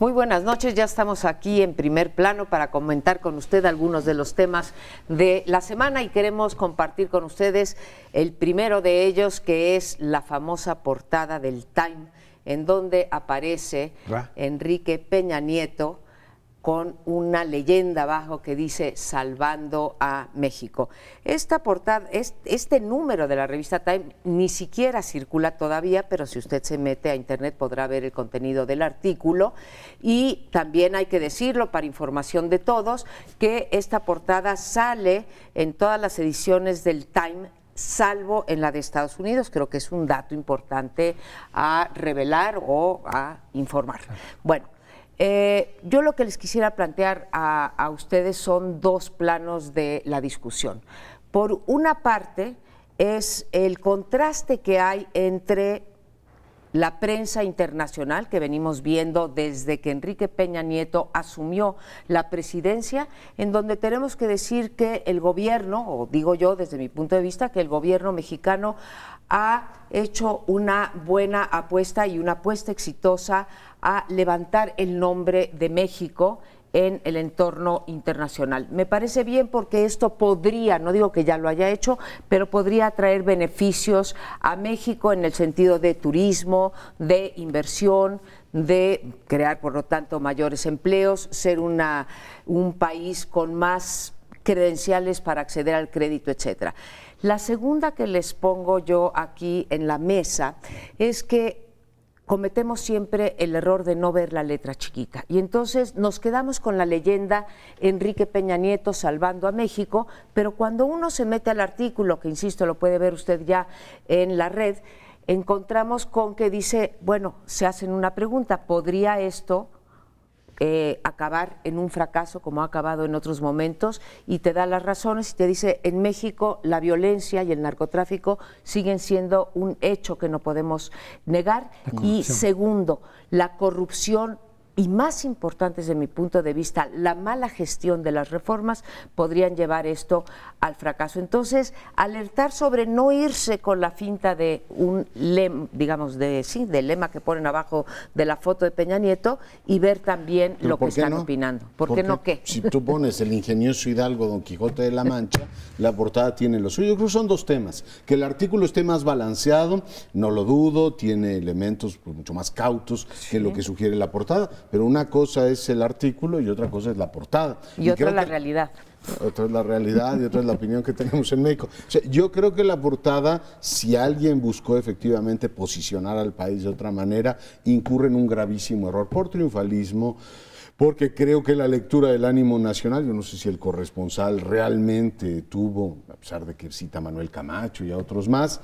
Muy buenas noches, ya estamos aquí en Primer Plano para comentar con usted algunos de los temas de la semana y queremos compartir con ustedes el primero de ellos, que es la famosa portada del Time, en donde aparece Enrique Peña Nieto con una leyenda abajo que dice "Salvando a México". Esta portada, este número de la revista Time ni siquiera circula todavía, pero si usted se mete a internet podrá ver el contenido del artículo. Y también hay que decirlo, para información de todos, que esta portada sale en todas las ediciones del Time, salvo en la de Estados Unidos. Creo que es un dato importante a revelar o a informar. Bueno, yo lo que les quisiera plantear a ustedes son dos planos de la discusión. Por una parte es el contraste que hay entre la prensa internacional, que venimos viendo desde que Enrique Peña Nieto asumió la presidencia, en donde tenemos que decir que el gobierno, o digo yo desde mi punto de vista, que el gobierno mexicano ha hecho una buena apuesta y una apuesta exitosa a levantar el nombre de México en el entorno internacional. Me parece bien porque esto podría, no digo que ya lo haya hecho, pero podría traer beneficios a México en el sentido de turismo, de inversión, de crear, por lo tanto, mayores empleos, ser un país con más credenciales para acceder al crédito, etcétera. La segunda que les pongo yo aquí en la mesa es que cometemos siempre el error de no ver la letra chiquita y entonces nos quedamos con la leyenda Enrique Peña Nieto salvando a México, pero cuando uno se mete al artículo, que insisto, lo puede ver usted ya en la red, encontramos con que dice, bueno, se hacen una pregunta, ¿podría esto acabar en un fracaso como ha acabado en otros momentos? Y te da las razones y te dice, en México la violencia y el narcotráfico siguen siendo un hecho que no podemos negar. Y segundo, la corrupción, y más importante desde mi punto de vista, la mala gestión de las reformas podrían llevar esto al fracaso. Entonces, alertar sobre no irse con la finta de un lema, digamos, del lema que ponen abajo de la foto de Peña Nieto y ver también lo que están opinando. ¿Por qué no qué? Si tú pones el ingenioso Hidalgo Don Quijote de la Mancha, la portada tiene lo suyo. Yo creo que son dos temas. Que el artículo esté más balanceado, no lo dudo, tiene elementos mucho más cautos que lo que sugiere la portada. Pero una cosa es el artículo y otra cosa es la portada. Y otra es la realidad. Otra es la realidad y otra es la opinión que tenemos en México. O sea, yo creo que la portada, si alguien buscó efectivamente posicionar al país de otra manera, incurre en un gravísimo error por triunfalismo, porque creo que la lectura del ánimo nacional, yo no sé si el corresponsal realmente tuvo, a pesar de que cita a Manuel Camacho y a otros más,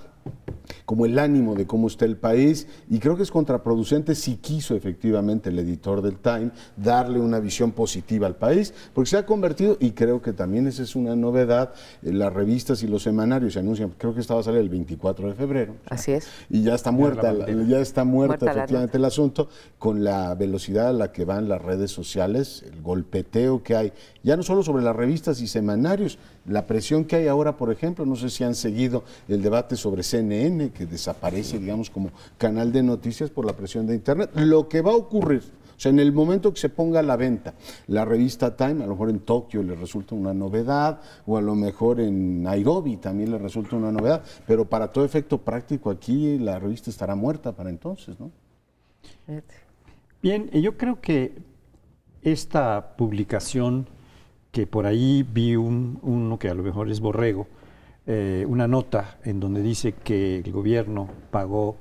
como el ánimo de cómo está el país, y creo que es contraproducente si quiso efectivamente el editor del Time darle una visión positiva al país, porque se ha convertido, y creo que también esa es una novedad, las revistas y los semanarios se anuncian, creo que esta va a salir el 24 de febrero. Así es. Y ya está muerta, efectivamente el asunto, con la velocidad a la que van las redes sociales, el golpeteo que hay, ya no solo sobre las revistas y semanarios, la presión que hay ahora, por ejemplo, no sé si han seguido el debate sobre CNN, que desaparece, digamos, como canal de noticias por la presión de Internet. Lo que va a ocurrir, o sea, en el momento que se ponga a la venta la revista Time, a lo mejor en Tokio le resulta una novedad, o a lo mejor en Nairobi también le resulta una novedad, pero para todo efecto práctico aquí la revista estará muerta para entonces, ¿no? Bien, yo creo que esta publicación, que por ahí vi uno que a lo mejor es Borrego, una nota en donde dice que el gobierno pagó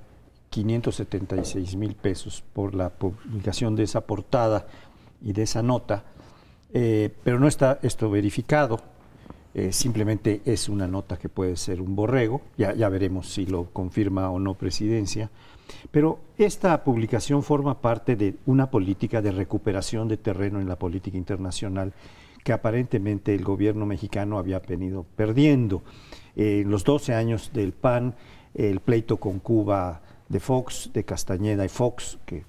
576,000 pesos por la publicación de esa portada y de esa nota, pero no está esto verificado, simplemente es una nota que puede ser un Borrego, ya veremos si lo confirma o no Presidencia, pero esta publicación forma parte de una política de recuperación de terreno en la política internacional que aparentemente el gobierno mexicano había venido perdiendo. En los 12 años del PAN, el pleito con Cuba de Fox, de Castañeda y Fox, que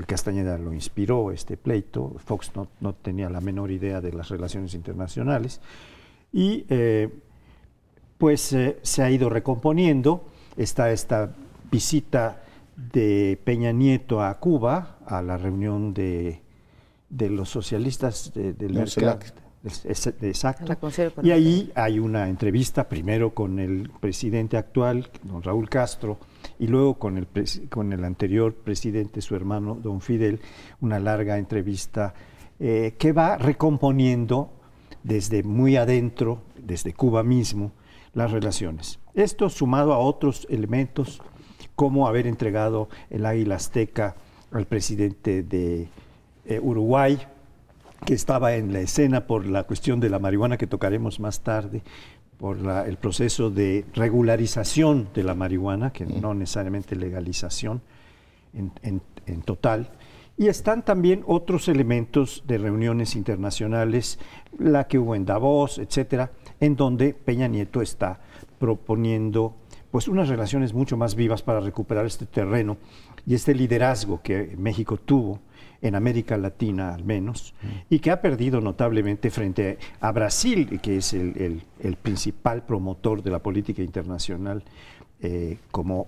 Castañeda lo inspiró este pleito, Fox no tenía la menor idea de las relaciones internacionales, y se ha ido recomponiendo. Está esta visita de Peña Nieto a Cuba, a la reunión de de los socialistas del No, mercado. CELAC. Exacto. Y ahí hay una entrevista primero con el presidente actual, don Raúl Castro, y luego con el anterior presidente, su hermano, don Fidel, una larga entrevista que va recomponiendo desde muy adentro, desde Cuba mismo, las relaciones. Esto sumado a otros elementos, como haber entregado el Águila Azteca al presidente de Uruguay, que estaba en la escena por la cuestión de la marihuana que tocaremos más tarde, por el proceso de regularización de la marihuana, que no necesariamente legalización en total. Y están también otros elementos de reuniones internacionales, la que hubo en Davos, etcétera, en donde Peña Nieto está proponiendo pues unas relaciones mucho más vivas para recuperar este terreno y este liderazgo que México tuvo en América Latina al menos, y que ha perdido notablemente frente a Brasil, que es el principal promotor de la política internacional como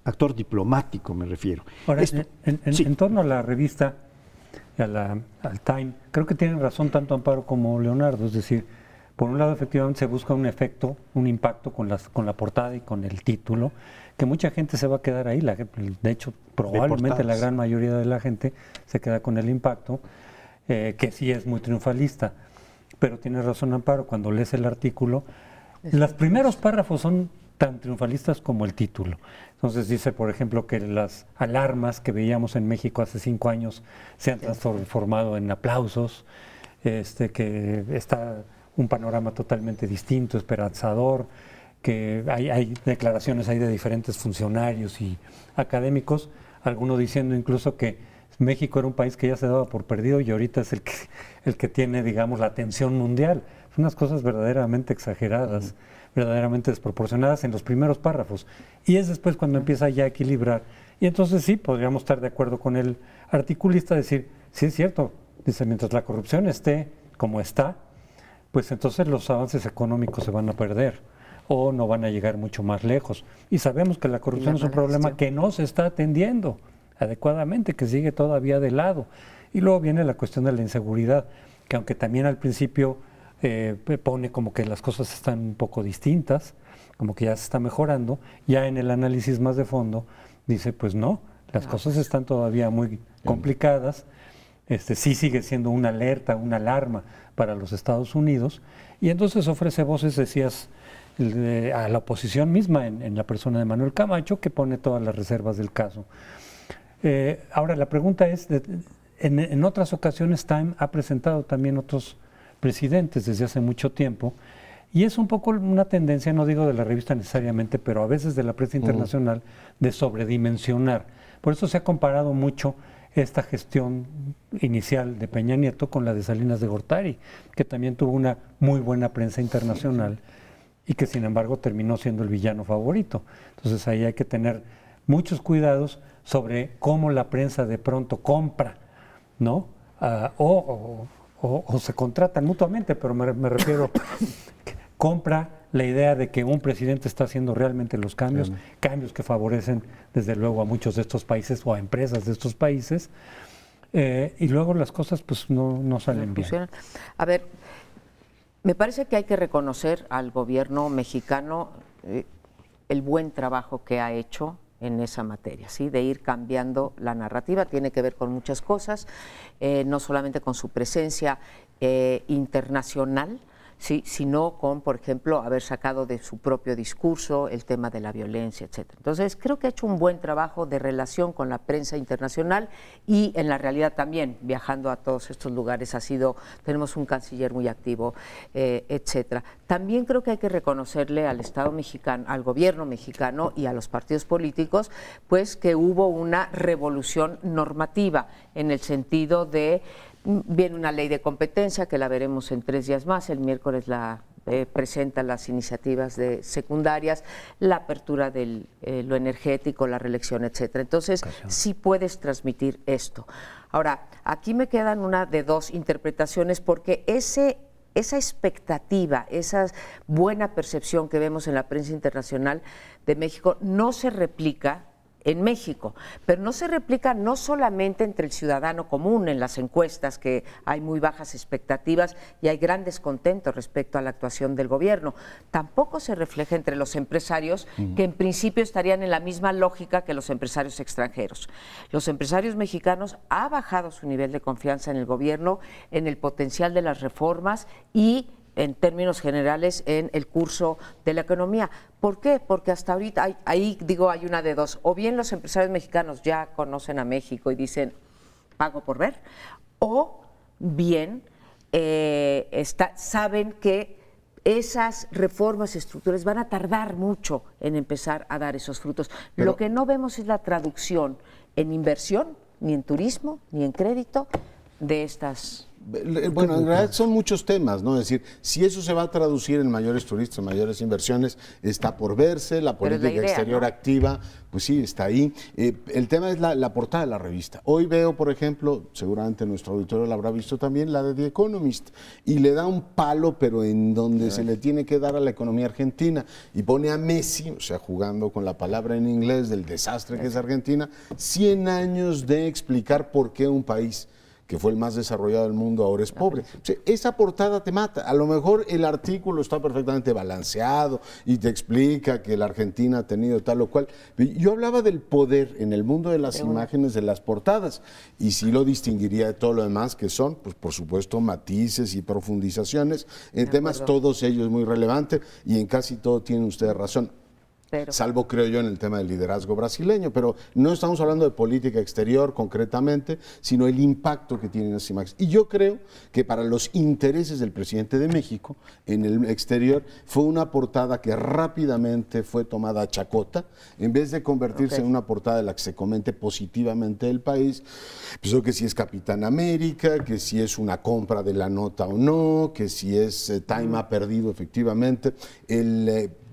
actor diplomático, me refiero. Ahora, sí. en torno a la revista, al Time, creo que tienen razón tanto Amparo como Leonardo, es decir, por un lado efectivamente se busca un efecto, un impacto con la portada y con el título, que mucha gente se va a quedar ahí, de hecho probablemente la gran mayoría de la gente se queda con el impacto, que sí es muy triunfalista, pero tiene razón Amparo, cuando lees el artículo, los primeros párrafos son tan triunfalistas como el título. Entonces dice, por ejemplo, que las alarmas que veíamos en México hace 5 años se han transformado en aplausos, que está un panorama totalmente distinto, esperanzador, que hay declaraciones ahí de diferentes funcionarios y académicos, algunos diciendo incluso que México era un país que ya se daba por perdido y ahorita es el que tiene, digamos, la atención mundial. Son unas cosas verdaderamente exageradas, verdaderamente desproporcionadas en los primeros párrafos. Y es después cuando empieza ya a equilibrar. Y entonces sí, podríamos estar de acuerdo con el articulista, decir, sí es cierto, dice, mientras la corrupción esté como está, pues entonces los avances económicos se van a perder o no van a llegar mucho más lejos. Y sabemos que la corrupción es un problema que no se está atendiendo adecuadamente, que sigue todavía de lado. Y luego viene la cuestión de la inseguridad, que aunque también al principio pone como que las cosas están un poco distintas, como que ya se está mejorando, ya en el análisis más de fondo dice, pues no, las cosas están todavía muy complicadas, sí sigue siendo una alerta, una alarma para los Estados Unidos, y entonces ofrece voces, decías, a la oposición misma, en la persona de Manuel Camacho, que pone todas las reservas del caso. Ahora, la pregunta es, en otras ocasiones Time ha presentado también otros presidentes desde hace mucho tiempo, y es un poco una tendencia, no digo de la revista necesariamente, pero a veces de la prensa internacional, de sobredimensionar. Por eso se ha comparado mucho esta gestión inicial de Peña Nieto con la de Salinas de Gortari, que también tuvo una muy buena prensa internacional y que sin embargo terminó siendo el villano favorito. Entonces ahí hay que tener muchos cuidados sobre cómo la prensa de pronto compra, ¿no? O se contratan mutuamente, pero me refiero, compra la idea de que un presidente está haciendo realmente los cambios, cambios que favorecen desde luego a muchos de estos países o a empresas de estos países, y luego las cosas pues no salen bien. A ver, me parece que hay que reconocer al gobierno mexicano el buen trabajo que ha hecho en esa materia, ¿sí? De ir cambiando la narrativa. Tiene que ver con muchas cosas, no solamente con su presencia internacional, ¿sí? Sino con, por ejemplo, haber sacado de su propio discurso el tema de la violencia, etcétera. Entonces, creo que ha hecho un buen trabajo de relación con la prensa internacional y en la realidad también, viajando a todos estos lugares, tenemos un canciller muy activo, etcétera. También creo que hay que reconocerle al Estado mexicano, al gobierno mexicano y a los partidos políticos, pues que hubo una revolución normativa en el sentido de viene una ley de competencia que la veremos en 3 días más. El miércoles presenta las iniciativas de secundarias, la apertura de lo energético, la reelección, etcétera. Entonces, sí puedes transmitir esto. Ahora, aquí me quedan una de 2 interpretaciones porque esa expectativa, esa buena percepción que vemos en la prensa internacional de México no se replica en México, pero no se replica no solamente entre el ciudadano común en las encuestas, que hay muy bajas expectativas y hay gran descontento respecto a la actuación del gobierno, tampoco se refleja entre los empresarios, que en principio estarían en la misma lógica que los empresarios extranjeros. Los empresarios mexicanos ha bajado su nivel de confianza en el gobierno, en el potencial de las reformas y en términos generales en el curso de la economía. ¿Por qué? Porque hasta ahorita, hay una de dos, o bien los empresarios mexicanos ya conocen a México y dicen, pago por ver, o bien saben que esas reformas estructurales van a tardar mucho en empezar a dar esos frutos. Pero lo que no vemos es la traducción en inversión, ni en turismo, ni en crédito de estas. Bueno, en realidad son muchos temas, ¿no? Es decir, si eso se va a traducir en mayores turistas, en mayores inversiones, está por verse, la política exterior, ¿no?, activa, pues sí, está ahí. El tema es la portada de la revista. Hoy veo, por ejemplo, seguramente nuestro auditorio la habrá visto también, la de The Economist, y le da un palo, pero en donde se le tiene que dar a la economía argentina, y pone a Messi, o sea, jugando con la palabra en inglés del desastre que es Argentina, 100 años de explicar por qué un país que fue el más desarrollado del mundo, ahora es pobre. O sea, esa portada te mata. A lo mejor el artículo está perfectamente balanceado y te explica que la Argentina ha tenido tal o cual. Yo hablaba del poder en el mundo de las imágenes, de las portadas, y sí lo distinguiría de todo lo demás, que son, pues por supuesto, matices y profundizaciones en temas, todos ellos muy relevantes, y en casi todo tienen ustedes razón. Salvo, creo yo, en el tema del liderazgo brasileño, pero no estamos hablando de política exterior concretamente, sino el impacto que tienen las imágenes. Y yo creo que para los intereses del presidente de México en el exterior fue una portada que rápidamente fue tomada a chacota, en vez de convertirse en una portada de la que se comente positivamente del país, pues que si es Capitán América, que si es una compra de la nota o no, que si es Time ha perdido efectivamente,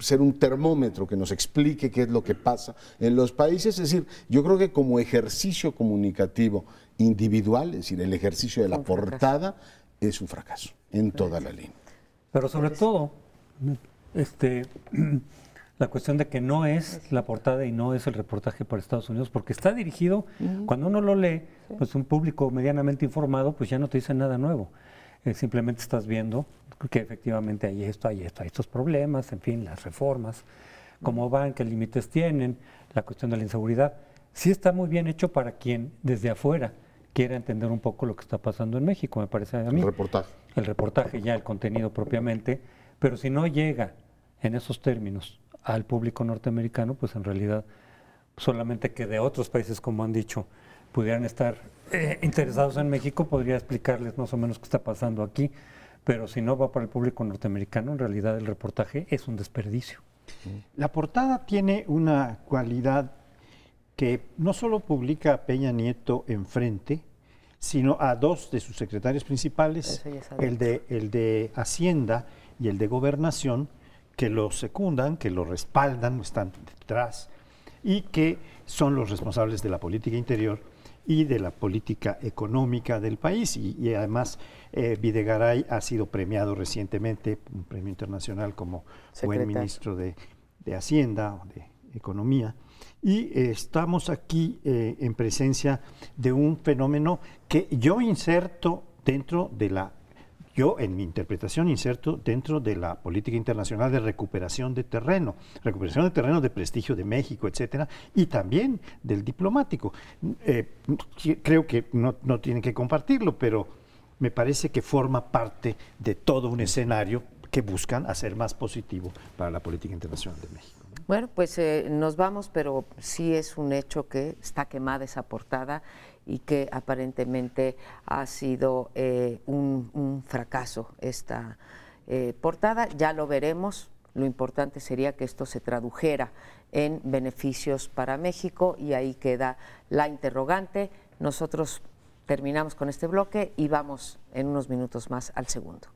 ser un termómetro que nos explique qué es lo que pasa en los países. Es decir, yo creo que como ejercicio comunicativo individual, es decir, el ejercicio de la portada, es un fracaso en toda la línea. Pero sobre todo, la cuestión de que no es la portada y no es el reportaje para Estados Unidos, porque está dirigido, cuando uno lo lee, pues un público medianamente informado, pues ya no te dice nada nuevo. Simplemente estás viendo que efectivamente hay estos problemas, en fin, las reformas, cómo van, qué límites tienen, la cuestión de la inseguridad. Sí está muy bien hecho para quien desde afuera quiera entender un poco lo que está pasando en México, me parece a mí. El reportaje ya, el contenido propiamente, pero si no llega en esos términos al público norteamericano, pues en realidad solamente que de otros países, como han dicho, pudieran estar interesados en México, podría explicarles más o menos qué está pasando aquí, pero si no va para el público norteamericano, en realidad el reportaje es un desperdicio. La portada tiene una cualidad que no solo publica a Peña Nieto enfrente, sino a dos de sus secretarios principales, el de Hacienda y el de Gobernación, que lo secundan, que lo respaldan, están detrás, y que son los responsables de la política interior y de la política económica del país. Y además Videgaray ha sido premiado recientemente, un premio internacional como buen ministro de Hacienda o de Economía. Y estamos aquí en presencia de un fenómeno que yo inserto dentro de en mi interpretación inserto dentro de la política internacional de recuperación de terreno de prestigio de México, etcétera, y también del diplomático. Creo que no tienen que compartirlo, pero me parece que forma parte de todo un escenario que buscan hacer más positivo para la política internacional de México. Bueno, pues nos vamos, pero sí es un hecho que está quemada esa portada y que aparentemente ha sido un fracaso esta portada. Ya lo veremos. Lo importante sería que esto se tradujera en beneficios para México y ahí queda la interrogante. Nosotros terminamos con este bloque y vamos en unos minutos más al segundo.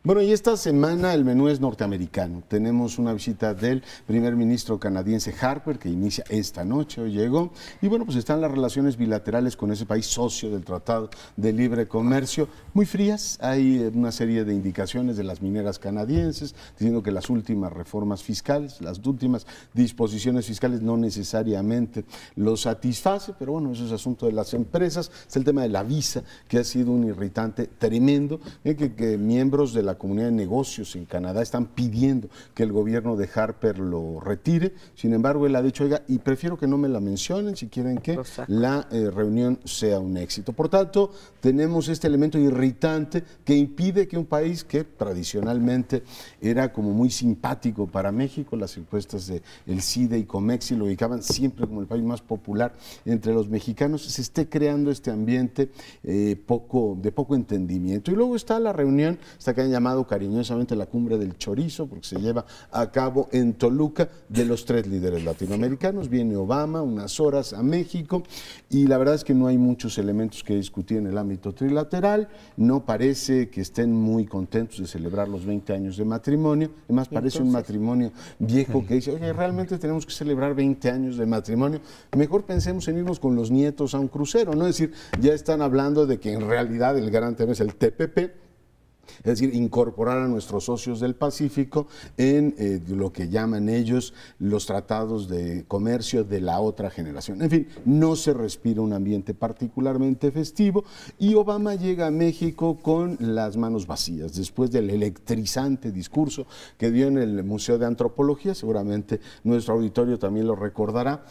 Bueno, y esta semana el menú es norteamericano. Tenemos una visita del primer ministro canadiense Harper, que inicia esta noche, hoy llegó. Y bueno, pues están las relaciones bilaterales con ese país socio del Tratado de Libre Comercio muy frías. Hay una serie de indicaciones de las mineras canadienses diciendo que las últimas reformas fiscales, las últimas disposiciones fiscales no necesariamente lo satisface, pero bueno, eso es asunto de las empresas. Es el tema de la visa, que ha sido un irritante tremendo, que miembros de la comunidad de negocios en Canadá están pidiendo que el gobierno de Harper lo retire. Sin embargo, él ha dicho, oiga, y prefiero que no me la mencionen si quieren que la reunión sea un éxito. Por tanto, tenemos este elemento irritante que impide que un país que tradicionalmente era como muy simpático para México, las encuestas de el CIDE y Comexi lo ubicaban siempre como el país más popular entre los mexicanos, se esté creando este ambiente de poco entendimiento. Y luego está la reunión, esta que han llamado cariñosamente la Cumbre del Chorizo, porque se lleva a cabo en Toluca, de los 3 líderes latinoamericanos. Viene Obama unas horas a México y la verdad es que no hay muchos elementos que discutir en el ámbito trilateral. No parece que estén muy contentos de celebrar los 20 años de matrimonio. Además, parece un matrimonio viejo que dice, oye, realmente tenemos que celebrar 20 años de matrimonio. Mejor pensemos en irnos con los nietos a un crucero, ¿no? Es decir, ya están hablando de que en realidad el gran tema es el TPP, es decir, incorporar a nuestros socios del Pacífico en lo que llaman ellos los tratados de comercio de la otra generación. En fin, no se respira un ambiente particularmente festivo y Obama llega a México con las manos vacías, después del electrizante discurso que dio en el Museo de Antropología, seguramente nuestro auditorio también lo recordará.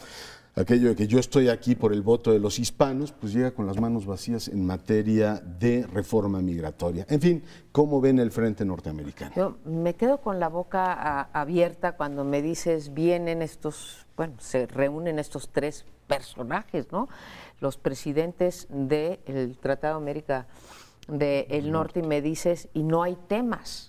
Aquello de que yo estoy aquí por el voto de los hispanos, pues llega con las manos vacías en materia de reforma migratoria. En fin, ¿cómo ven el frente norteamericano? Yo me quedo con la boca abierta cuando me dices, vienen estos, bueno, se reúnen estos 3 personajes, ¿no? Los presidentes del Tratado de América del Norte, y me dices, y no hay temas.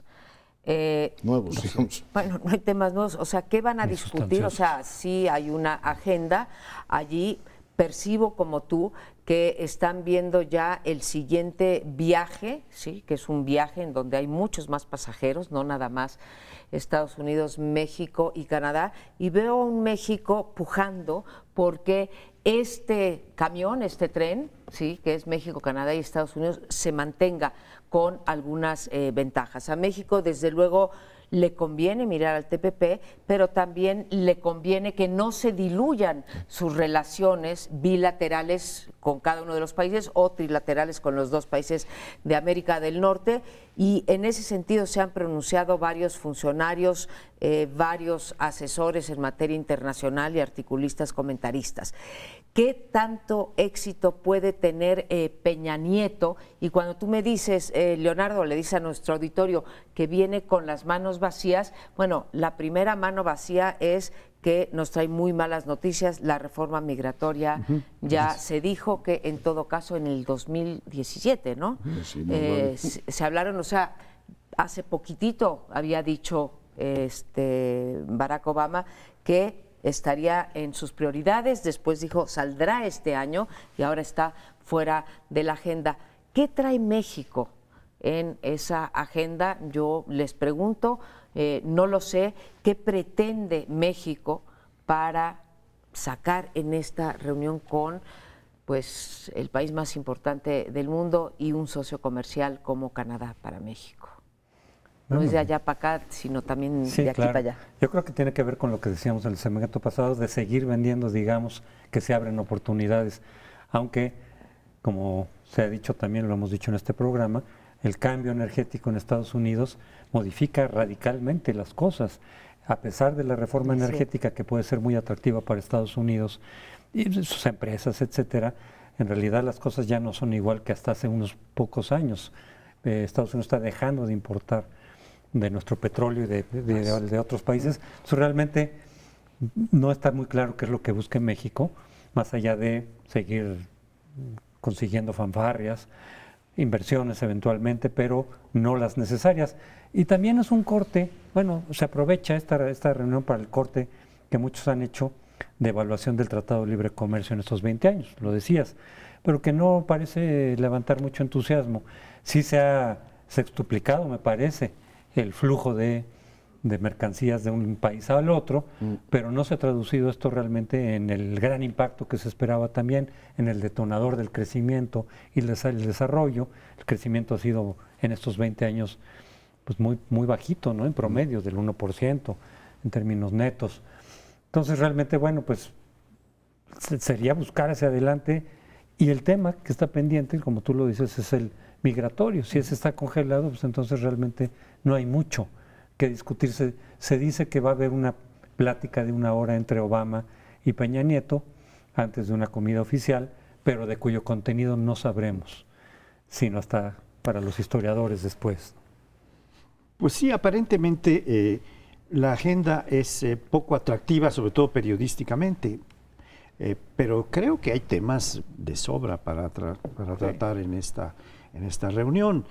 Nuevos, digamos. Bueno, no hay temas nuevos. O sea, ¿qué van a discutir? O sea, sí hay una agenda allí. Percibo como tú que están viendo ya el siguiente viaje, sí, que es un viaje en donde hay muchos más pasajeros, no nada más Estados Unidos, México y Canadá. Y veo un México pujando porque este camión, este tren, sí, que es México, Canadá y Estados Unidos, se mantenga con algunas ventajas. A México, desde luego, le conviene mirar al TPP, pero también le conviene que no se diluyan sus relaciones bilaterales con cada uno de los países o trilaterales con los 2 países de América del Norte, y en ese sentido se han pronunciado varios funcionarios, varios asesores en materia internacional y articulistas comentaristas. ¿Qué tanto éxito puede tener Peña Nieto? Y cuando tú me dices, Leonardo, le dice a nuestro auditorio que viene con las manos vacías, bueno, la primera mano vacía es que nos trae muy malas noticias. La reforma migratoria ya se dijo que en todo caso en el 2017, ¿no? Sí, se hablaron, o sea, hace poquitito había dicho Barack Obama que estaría en sus prioridades, después dijo saldrá este año y ahora está fuera de la agenda. ¿Qué trae México en esa agenda? Yo les pregunto, no lo sé, ¿qué pretende México para sacar en esta reunión con pues el país más importante del mundo y un socio comercial como Canadá para México? No es de allá para acá, sino también de aquí para allá. Yo creo que tiene que ver con lo que decíamos en el segmento pasado, de seguir vendiendo, digamos, que se abren oportunidades. Aunque, como se ha dicho también, lo hemos dicho en este programa, el cambio energético en Estados Unidos modifica radicalmente las cosas. A pesar de la reforma energética que puede ser muy atractiva para Estados Unidos y sus empresas, etcétera, en realidad las cosas ya no son igual que hasta hace unos pocos años. Estados Unidos está dejando de importar de nuestro petróleo y de otros países. Entonces, realmente no está muy claro qué es lo que busca México, más allá de seguir consiguiendo fanfarrias, inversiones eventualmente, pero no las necesarias. Y también es un corte, bueno, se aprovecha esta reunión para el corte que muchos han hecho de evaluación del Tratado de Libre Comercio en estos 20 años, lo decías, pero que no parece levantar mucho entusiasmo. Sí se ha sextuplicado, me parece, el flujo de mercancías de un país al otro, pero no se ha traducido esto realmente en el gran impacto que se esperaba también, en el detonador del crecimiento y el desarrollo. El crecimiento ha sido en estos 20 años pues muy bajito, ¿no? En promedio, del 1% en términos netos. Entonces realmente, bueno, pues sería buscar hacia adelante, y el tema que está pendiente, como tú lo dices, es el migratorio. Si ese está congelado, pues entonces realmente no hay mucho que discutirse. Se dice que va a haber una plática de 1 hora entre Obama y Peña Nieto antes de una comida oficial, pero de cuyo contenido no sabremos, sino hasta para los historiadores después. Pues sí, aparentemente la agenda es poco atractiva, sobre todo periodísticamente, pero creo que hay temas de sobra para tratar en esta reunión,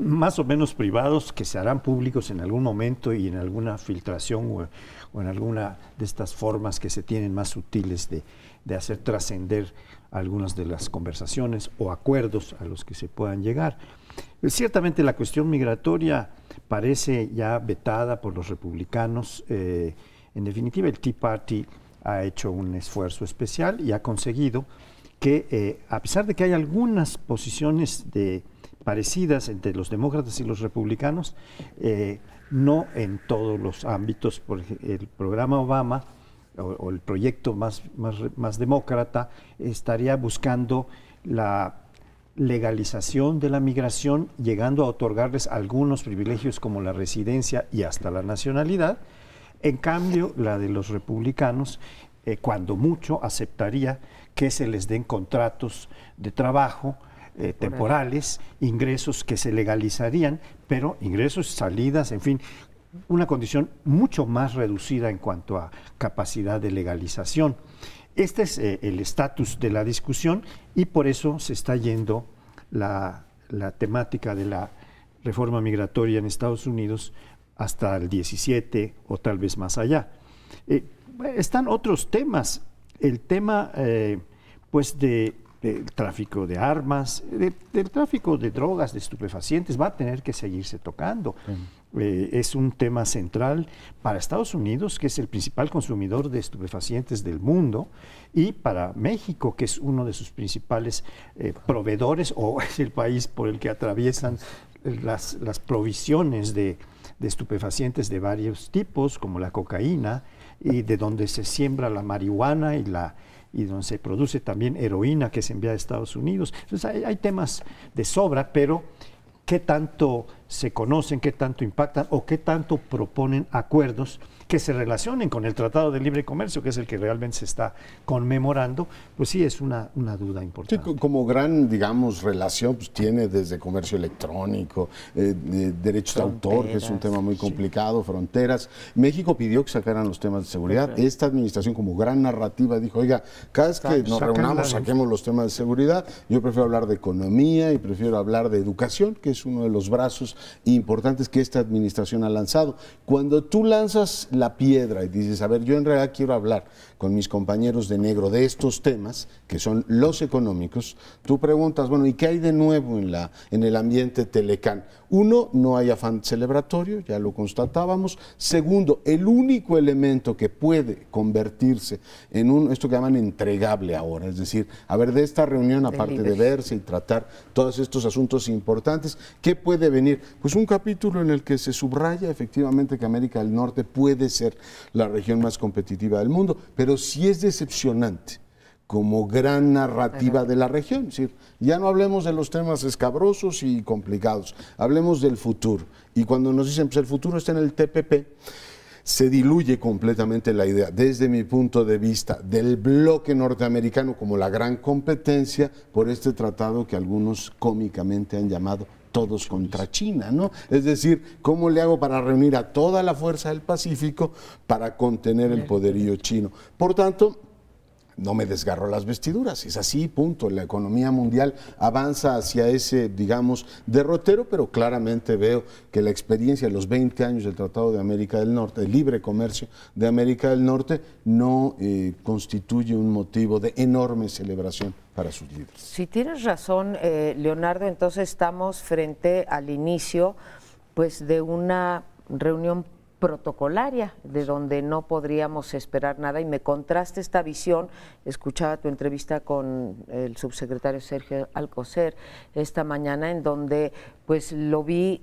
más o menos privados, que se harán públicos en algún momento y en alguna filtración o en alguna de estas formas que se tienen más sutiles de hacer trascender algunas de las conversaciones o acuerdos a los que se puedan llegar. Ciertamente la cuestión migratoria parece ya vetada por los republicanos. En definitiva, el Tea Party ha hecho un esfuerzo especial y ha conseguido que, a pesar de que hay algunas posiciones parecidas entre los demócratas y los republicanos, no en todos los ámbitos. Por el programa Obama o el proyecto más demócrata estaría buscando la legalización de la migración, llegando a otorgarles algunos privilegios como la residencia y hasta la nacionalidad. En cambio, la de los republicanos, cuando mucho, aceptaría que se les den contratos de trabajo temporales, ingresos que se legalizarían, pero ingresos, salidas, en fin, una condición mucho más reducida en cuanto a capacidad de legalización. Este es el estatus de la discusión, y por eso se está yendo la temática de la reforma migratoria en Estados Unidos hasta el 17 o tal vez más allá. Están otros temas, el tema pues del tráfico de armas, del tráfico de drogas, de estupefacientes, va a tener que seguirse tocando. Es un tema central para Estados Unidos, que es el principal consumidor de estupefacientes del mundo, y para México, que es uno de sus principales proveedores, o es el país por el que atraviesan las provisiones de estupefacientes de varios tipos, como la cocaína, y de donde se siembra la marihuana y donde se produce también heroína que se envía a Estados Unidos. Entonces hay temas de sobra, pero ¿qué tanto se conocen, qué tanto impactan o qué tanto proponen acuerdos que se relacionen con el Tratado de Libre Comercio, que es el que realmente se está conmemorando? Pues sí, es una duda importante. Sí, como gran, digamos, relación, pues tiene desde comercio electrónico, derechos de autor, que es un tema muy complicado, fronteras. México pidió que sacaran los temas de seguridad. Esta administración, como gran narrativa, dijo, oiga, cada vez que nos reunamos, saquemos los temas de seguridad. Yo prefiero hablar de economía y prefiero hablar de educación, que es uno de los brazos importantes que esta administración ha lanzado. Cuando tú lanzas la piedra y dices, a ver, yo en realidad quiero hablar con mis compañeros de negro de estos temas, que son los económicos, tú preguntas, bueno, ¿y qué hay de nuevo en el ambiente Telecán? Uno, no hay afán celebratorio, ya lo constatábamos. Segundo, el único elemento que puede convertirse en esto que llaman entregable ahora, es decir, a ver, de esta reunión, aparte de verse y tratar todos estos asuntos importantes, ¿qué puede venir? Pues un capítulo en el que se subraya efectivamente que América del Norte puede ser la región más competitiva del mundo, pero sí es decepcionante como gran narrativa de la región. Es decir, ya no hablemos de los temas escabrosos y complicados, hablemos del futuro. Y cuando nos dicen, pues el futuro está en el TPP, se diluye completamente la idea, desde mi punto de vista, del bloque norteamericano como la gran competencia por este tratado que algunos cómicamente han llamado todos contra China, ¿no? Es decir, ¿cómo le hago para reunir a toda la fuerza del Pacífico para contener el poderío chino? Por tanto, no me desgarro las vestiduras, es así, punto. La economía mundial avanza hacia ese, digamos, derrotero, pero claramente veo que la experiencia de los 20 años del Tratado de América del Norte, del libre comercio de América del Norte, no constituye un motivo de enorme celebración para sus líderes. Si tienes razón, Leonardo, entonces estamos frente al inicio, pues, de una reunión protocolaria, de donde no podríamos esperar nada, y me contrasta esta visión. Escuchaba tu entrevista con el subsecretario Sergio Alcocer esta mañana, en donde pues lo vi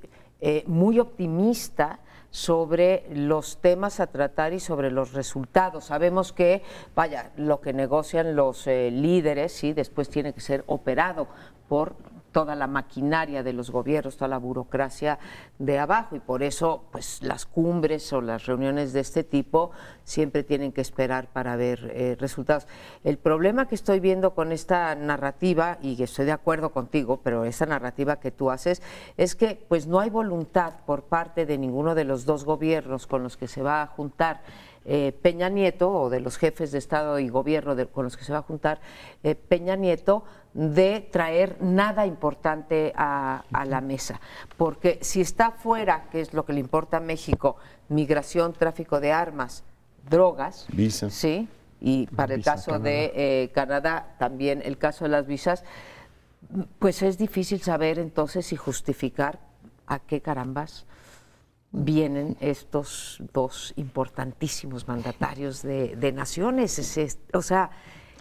muy optimista sobre los temas a tratar y sobre los resultados. Sabemos que, vaya, lo que negocian los líderes, sí, después tiene que ser operado por toda la maquinaria de los gobiernos, toda la burocracia de abajo, y por eso pues las cumbres o las reuniones de este tipo siempre tienen que esperar para ver resultados. El problema que estoy viendo con esta narrativa, y estoy de acuerdo contigo, pero esa narrativa que tú haces, es que pues no hay voluntad por parte de ninguno de los dos gobiernos con los que se va a juntar Peña Nieto, o de los jefes de Estado y Gobierno con los que se va a juntar Peña Nieto, de traer nada importante a la mesa. Porque si está fuera, que es lo que le importa a México, migración, tráfico de armas, drogas, visa, sí, y para el caso Canadá. De Canadá, también el caso de las visas, pues es difícil saber entonces y justificar a qué carambas vienen estos dos importantísimos mandatarios de naciones. O sea,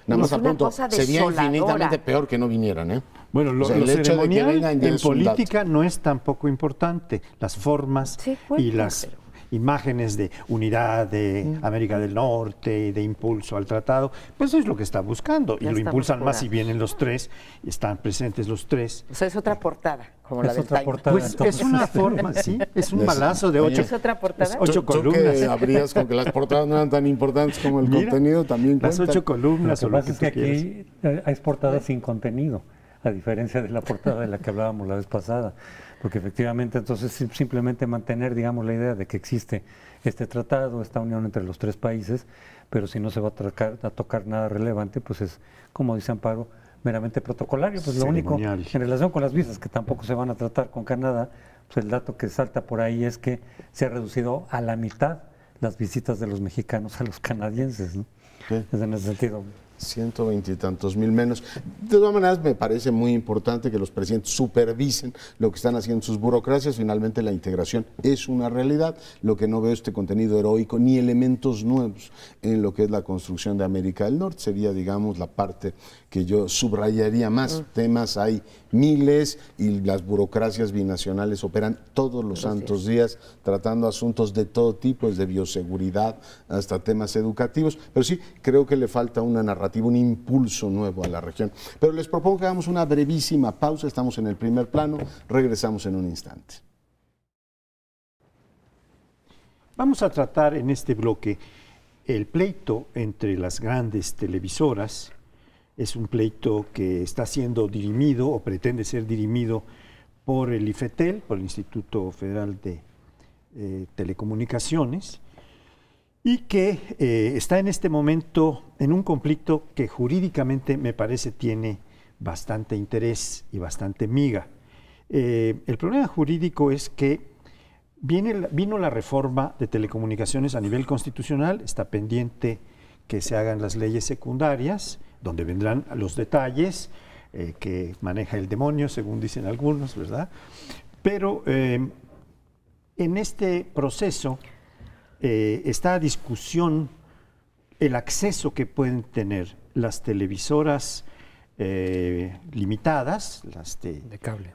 nada más es una apunto, cosa sería desoladora. Infinitamente peor que no vinieran, ¿eh? Bueno, o sea, lo ceremonial en es un política no es tan poco importante. Las formas Sí, y las imágenes de unidad de América del Norte y de impulso al tratado, pues eso es lo que está buscando. Ya y lo estamos impulsan más jurados. si vienen los tres, y están presentes los tres. O sea, es otra portada, como Es la del otra Time. portada. Pues es una forma, sí, es un balazo de Oye, 8, ¿Es otra portada? ocho Tú columnas. que habrías con que las portadas no eran tan importantes como el Mira, contenido, también las cuentan. 8 columnas Lo o que lo pasa que es que tú quieras. aquí hay portadas sin contenido, a diferencia de la portada de la que hablábamos la vez pasada, porque efectivamente entonces simplemente mantener, digamos, la idea de que existe este tratado, esta unión entre los tres países, pero si no se va a tocar nada relevante, pues es, como dice Amparo, meramente protocolario. Pues lo único, Ceremonial. en relación con las visas, que tampoco se van a tratar con Canadá, pues el dato que salta por ahí es que se ha reducido a la mitad las visitas de los mexicanos a los canadienses, ¿no? Sí. Es en ese sentido. 120 y tantos mil menos. De todas maneras, me parece muy importante que los presidentes supervisen lo que están haciendo sus burocracias. Finalmente, la integración es una realidad. Lo que no veo este contenido heroico ni elementos nuevos en lo que es la construcción de América del Norte. Sería, digamos, la parte que yo subrayaría más. Temas hay miles y las burocracias binacionales operan todos los santos días tratando asuntos de todo tipo, desde bioseguridad hasta temas educativos. Pero sí, creo que le falta una narrativa, un impulso nuevo a la región. Pero les propongo que hagamos una brevísima pausa. Estamos en el primer plano. Regresamos en un instante. Vamos a tratar en este bloque el pleito entre las grandes televisoras. Es un pleito que está siendo dirimido o pretende ser dirimido por el IFETEL, por el Instituto Federal de Telecomunicaciones, y que está en este momento en un conflicto que jurídicamente me parece tiene bastante interés y bastante miga. El problema jurídico es que vino la reforma de telecomunicaciones a nivel constitucional, está pendiente que se hagan las leyes secundarias, donde vendrán los detalles que maneja el demonio, según dicen algunos, ¿verdad? Pero en este proceso está a discusión el acceso que pueden tener las televisoras limitadas, las De cable.